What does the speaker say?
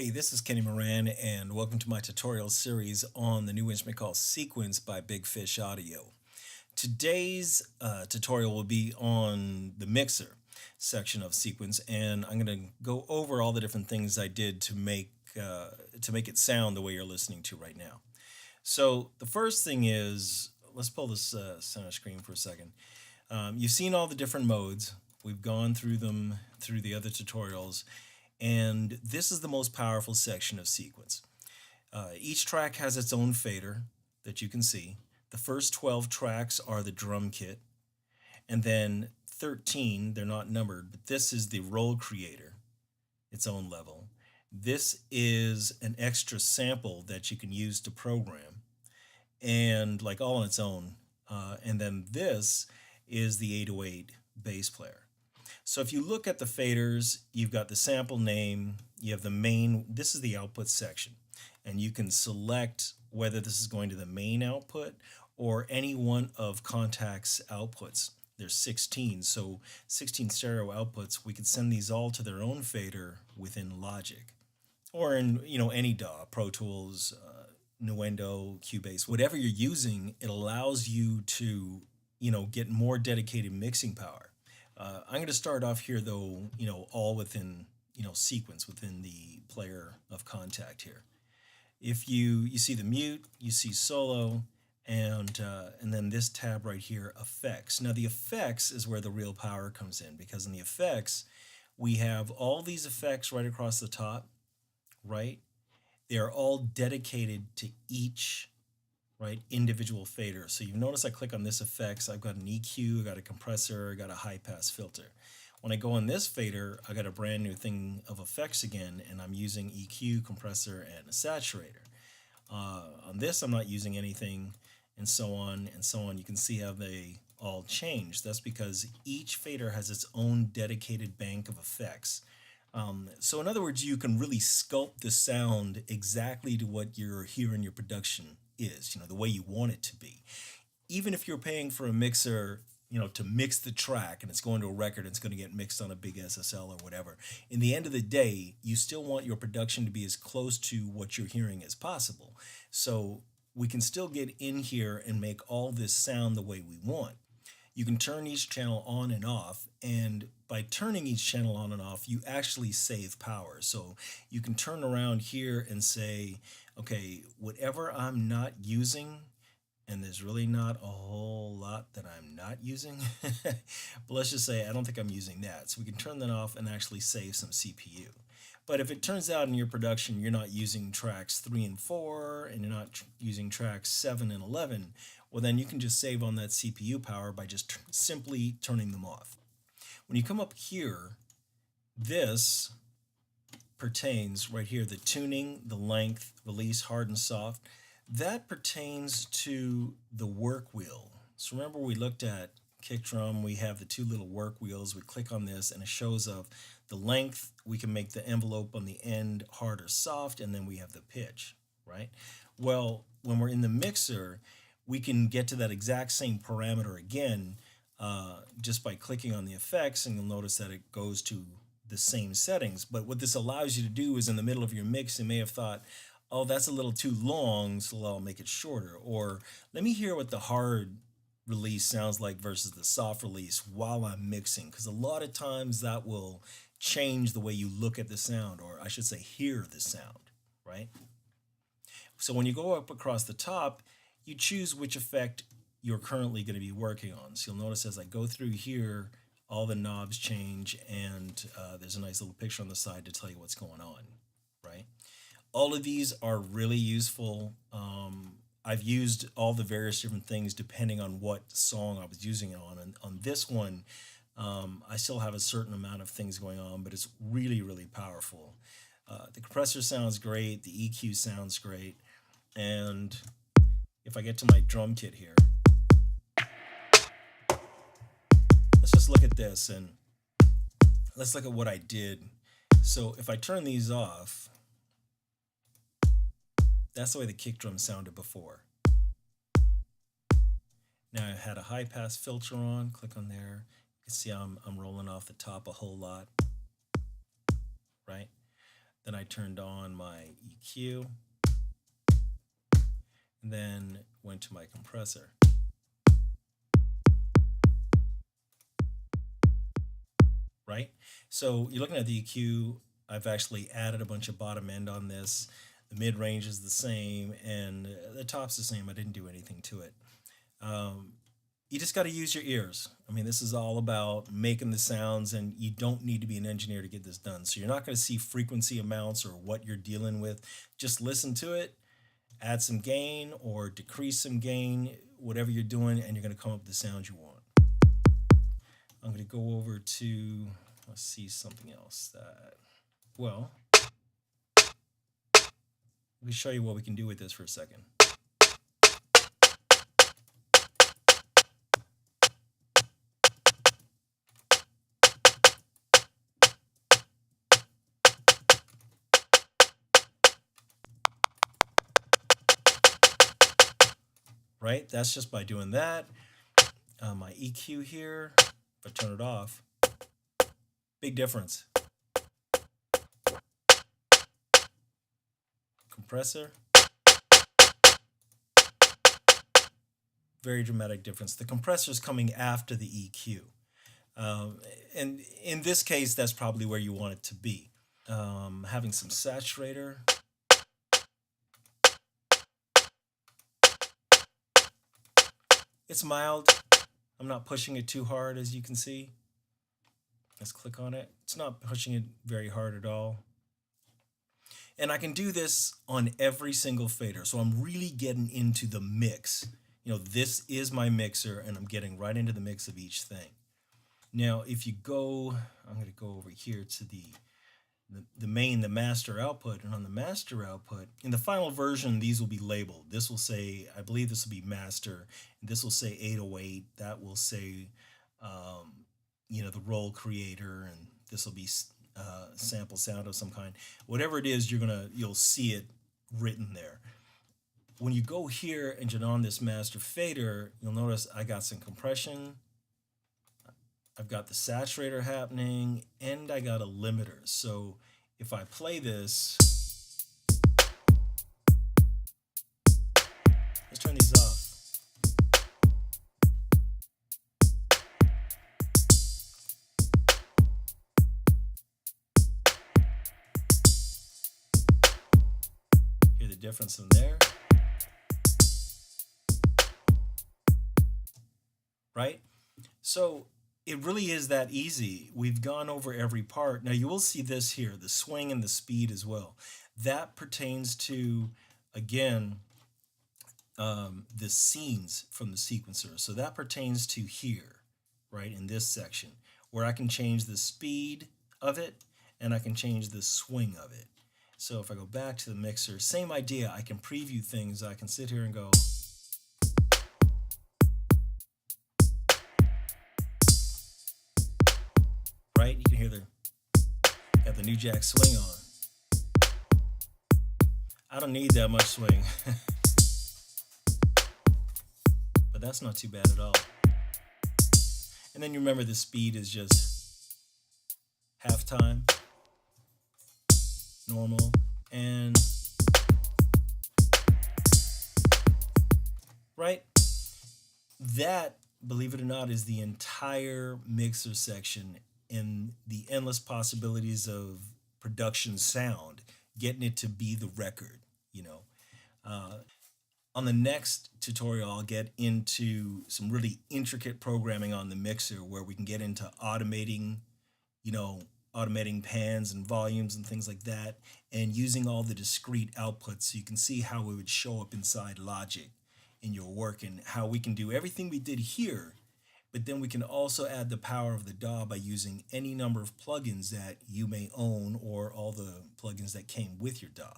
Hey, this is Kenny Moran, and welcome to my tutorial series on the new instrument called Sequence by Big Fish Audio. Today's tutorial will be on the mixer section of Sequence, and I'm going to go over all the different things I did to make it sound the way you're listening to right now. So the first thing is, let's pull this center screen for a second. You've seen all the different modes. We've gone through them through the other tutorials. And this is the most powerful section of Sequence. Each track has its own fader that you can see. The first 12 tracks are the drum kit. And then 13, they're not numbered, but this is the roll creator, its own level. This is an extra sample that you can use to program, and like all on its own. And then this is the 808 bass player. So if you look at the faders, you've got the sample name, you have the main, this is the output section, and you can select whether this is going to the main output or any one of Kontakt's outputs. There's 16, so 16 stereo outputs. We could send these all to their own fader within Logic, or in any DAW, Pro Tools, Nuendo, Cubase, whatever you're using. It allows you to get more dedicated mixing power. I'm going to start off here, though, all within, Sequence within the player of Kontakt here. If you see the mute, you see solo, and then this tab right here, effects. Now the effects is where the real power comes in, because in the effects, we have all these effects right across the top, right? They are all dedicated to each individual fader. So you've noticed I click on this effects, I've got an EQ, I got a compressor, I got a high pass filter. When I go on this fader, I got a brand new thing of effects again, and I'm using EQ, compressor, and a saturator. On this, I'm not using anything, and so on and so on. You can see how they all change. That's because each fader has its own dedicated bank of effects. So in other words, you can really sculpt the sound exactly to what you're hearing your production is, the way you want it to be. Even if you're paying for a mixer, to mix the track, and it's going to a record, and it's going to get mixed on a big SSL or whatever. In the end of the day, you still want your production to be as close to what you're hearing as possible. So we can still get in here and make all this sound the way we want. You can turn each channel on and off, and by turning each channel on and off, you actually save power. So you can turn around here and say, okay, whatever I'm not using, and there's really not a whole lot that I'm not using, but let's just say I don't think I'm using that. So we can turn that off and actually save some CPU. But if it turns out in your production you're not using tracks 3 and 4, and you're not using tracks 7 and 11, well then you can just save on that CPU power by just simply turning them off. When you come up here, this pertains right here, the tuning, the length, release, hard and soft, that pertains to the work wheel. So remember we looked at kick drum, we have the two little work wheels. We click on this and it shows up the length. We can make the envelope on the end hard or soft, and then we have the pitch, right? Well, when we're in the mixer, we can get to that exact same parameter again just by clicking on the effects, and you'll notice that it goes to the same settings. But what this allows you to do is in the middle of your mix, you may have thought, oh, that's a little too long, so I'll make it shorter. Or let me hear what the hard release sounds like versus the soft release while I'm mixing, because a lot of times that will change the way you look at the sound, or I should say hear the sound, right? So when you go up across the top, you choose which effect you're currently going to be working on. So you'll notice as I go through here, all the knobs change, and there's a nice little picture on the side to tell you what's going on, right? All of these are really useful. I've used all the various different things depending on what song I was using it on. And on this one, I still have a certain amount of things going on, but it's really, really powerful. The compressor sounds great. The EQ sounds great. And if I get to my drum kit here, let's just look at this and let's look at what I did. So if I turn these off, that's the way the kick drum sounded before. Now I had a high pass filter on, click on there. You can see I'm rolling off the top a whole lot, right? Then I turned on my EQ, and then went to my compressor. Right? So you're looking at the EQ. I've actually added a bunch of bottom end on this. The mid range is the same, and the top's the same. I didn't do anything to it. Um, you just got to use your ears. I mean, this is all about making the sounds, and you don't need to be an engineer to get this done. So you're not going to see frequency amounts or what you're dealing with. Just listen to it, add some gain or decrease some gain, whatever you're doing, and you're going to come up with the sound you want. I'm going to go over to, let's see something else that, well, let me show you what we can do with this for a second. Right? That's just by doing that. My EQ here, if I turn it off, big difference. Compressor, very dramatic difference. The compressor is coming after the EQ. And in this case, that's probably where you want it to be. Having some saturator. It's mild. I'm not pushing it too hard, as you can see. Let's click on it. It's not pushing it very hard at all. And I can do this on every single fader. So I'm really getting into the mix. You know, this is my mixer, and I'm getting right into the mix of each thing. Now, if you go, I'm going to go over here to the master output, and on the master output, in the final version, these will be labeled. This will say, I believe this will be master, and this will say 808, that will say, you know, the role creator, and this will be sample sound of some kind. Whatever it is, you'll see it written there. When you go here and turn on this master fader, you'll notice I got some compression, I've got the saturator happening, and I got a limiter. So if I play this, let's turn these off. Hear the difference in there, right? So it really is that easy. We've gone over every part. Now you will see this here, the swing and the speed as well. That pertains to, again, the scenes from the sequencer. So that pertains to here, right, in this section, where I can change the speed of it and I can change the swing of it. So if I go back to the mixer, same idea. I can preview things. I can sit here and go, right? You can hear got the new jack swing on. I don't need that much swing. But that's not too bad at all. And then you remember the speed is just halftime, normal, and right? That, believe it or not, is the entire mixer section and the endless possibilities of production sound, getting it to be the record, you know. On the next tutorial, I'll get into some really intricate programming on the mixer where we can get into automating, you know, automating pans and volumes and things like that, and using all the discrete outputs so you can see how it would show up inside Logic in your work, and how we can do everything we did here, but then we can also add the power of the DAW by using any number of plugins that you may own or all the plugins that came with your DAW.